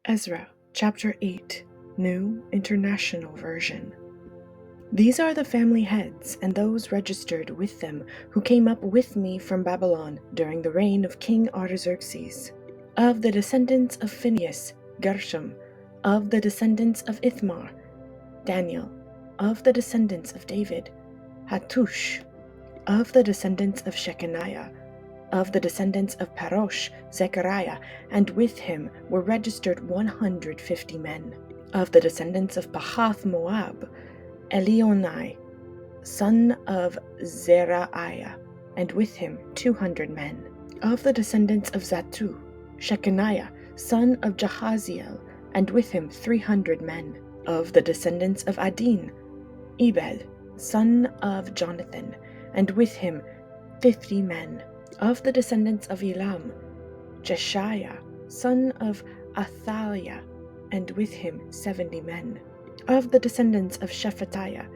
Ezra, chapter 8, New International Version. These are the family heads and those registered with them who came up with me from Babylon during the reign of King Artaxerxes. Of the descendants of Phinehas, Gershom. Of the descendants of Ithmar, Daniel. Of the descendants of David, Hattush. Of the descendants of Shechaniah. Of the descendants of Parosh, Zechariah, and with him were registered 150 men. Of the descendants of Pahath Moab, Elionai, son of Zerahiah, and with him 200 men. Of the descendants of Zattu, Shechaniah, son of Jahaziel, and with him 300 men. Of the descendants of Adin, Ebed, son of Jonathan, and with him 50 men. Of the descendants of Elam, Jeshiah, son of Athaliah, and with him 70 men. Of the descendants of Shephatiah,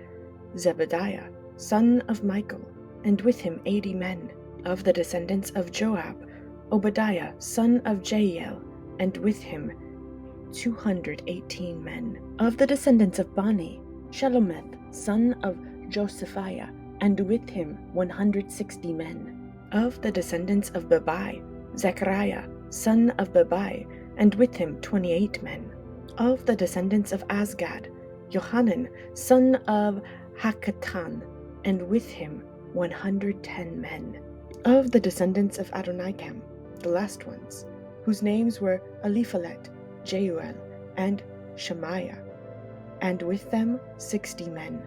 Zebediah, son of Michael, and with him 80 men. Of the descendants of Joab, Obadiah, son of Jael, and with him 218 men. Of the descendants of Bani, Shelomith, son of Josephiah, and with him 160 men. Of the descendants of Bebai, Zechariah, son of Bebai, and with him 28 men. Of the descendants of Azgad, Johanan, son of Hakatan, and with him 110 men. Of the descendants of Adonikam, the last ones, whose names were Eliphalet, Jeuel, and Shemaiah, and with them 60 men.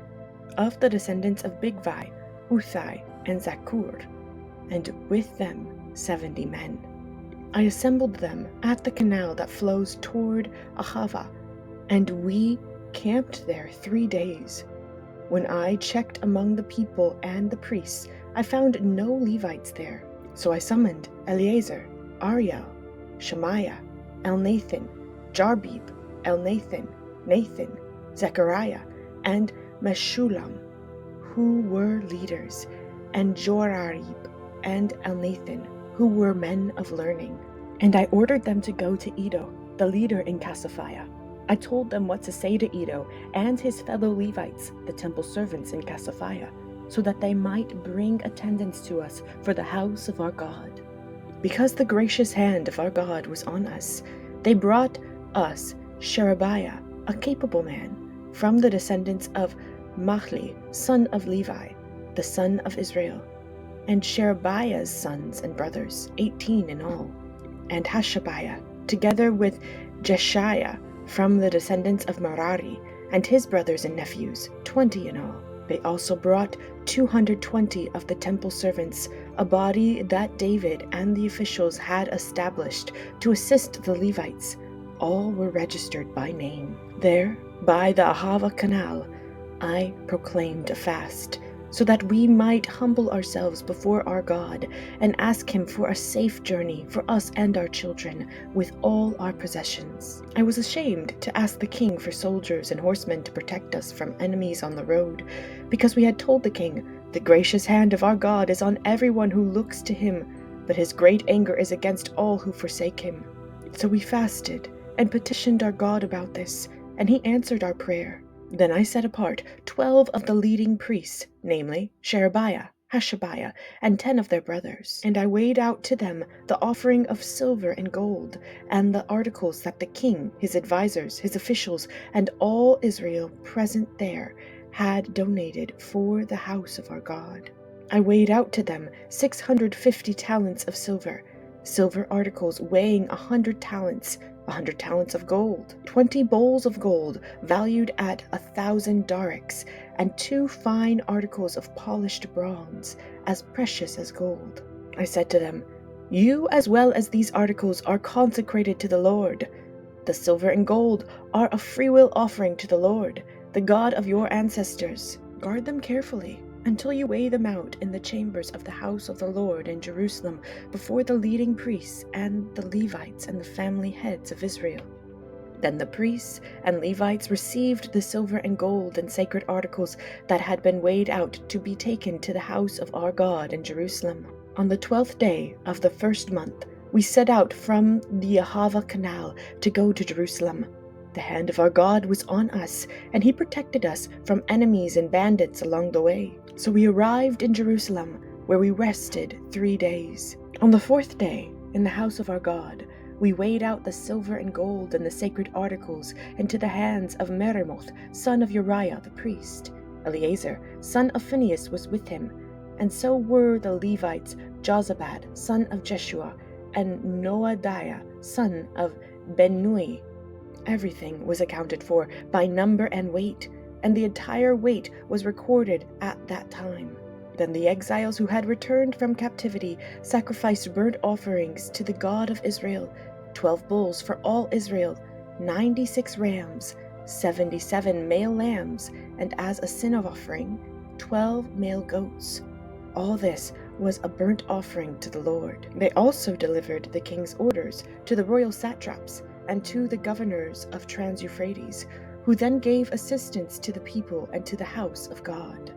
Of the descendants of Bigvai, Uthai, and Zakur, and with them 70 men. I assembled them at the canal that flows toward Ahava, and we camped there 3 days. When I checked among the people and the priests, I found no Levites there. So I summoned Eleazar, Ariel, Shemaiah, Elnathan, Jarbib, Elnathan, Nathan, Zechariah, and Meshullam, who were leaders, and Jorarib, and Elnathan, who were men of learning. And I ordered them to go to Iddo, the leader in Casaphiah. I told them what to say to Iddo and his fellow Levites, the temple servants in Casaphiah, so that they might bring attendance to us for the house of our God. Because the gracious hand of our God was on us, they brought us Sherebiah, a capable man, from the descendants of Mahli, son of Levi, the son of Israel, and Sherebiah's sons and brothers, 18 in all, and Hashabiah, together with Jeshiah, from the descendants of Merari, and his brothers and nephews, 20 in all. They also brought 220 of the temple servants, a body that David and the officials had established to assist the Levites. All were registered by name. There, by the Ahava Canal, I proclaimed a fast, so that we might humble ourselves before our God and ask him for a safe journey for us and our children with all our possessions. I was ashamed to ask the king for soldiers and horsemen to protect us from enemies on the road, because we had told the king, "The gracious hand of our God is on everyone who looks to him, but his great anger is against all who forsake him." So we fasted and petitioned our God about this, and he answered our prayer. Then I set apart 12 of the leading priests, namely Sherebiah, Hashabiah, and 10 of their brothers. And I weighed out to them the offering of silver and gold, and the articles that the king, his advisors, his officials, and all Israel present there had donated for the house of our God. I weighed out to them 650 talents of silver articles weighing 100 talents, 100 talents of gold, 20 bowls of gold valued at 1,000 darics, and 2 fine articles of polished bronze, as precious as gold. I said to them, "You as well as these articles are consecrated to the Lord. The silver and gold are a freewill offering to the Lord, the God of your ancestors. Guard them carefully until you weigh them out in the chambers of the house of the Lord in Jerusalem before the leading priests and the Levites and the family heads of Israel." Then the priests and Levites received the silver and gold and sacred articles that had been weighed out to be taken to the house of our God in Jerusalem. On the 12th day of the first month, we set out from the Ahava Canal to go to Jerusalem. The hand of our God was on us, and he protected us from enemies and bandits along the way. So we arrived in Jerusalem, where we rested 3 days. On the 4th day, in the house of our God, we weighed out the silver and gold and the sacred articles into the hands of Meremoth, son of Uriah the priest. Eleazar, son of Phinehas, was with him, and so were the Levites, Jozabad, son of Jeshua, and Noadiah, son of Binnui. Everything was accounted for by number and weight, and the entire weight was recorded at that time. Then the exiles who had returned from captivity sacrificed burnt offerings to the God of Israel, 12 bulls for all Israel, 96 rams, 77 male lambs, and as a sin offering, 12 male goats. All this was a burnt offering to the Lord. They also delivered the king's orders to the royal satraps and to the governors of Trans-Euphrates, who then gave assistance to the people and to the house of God.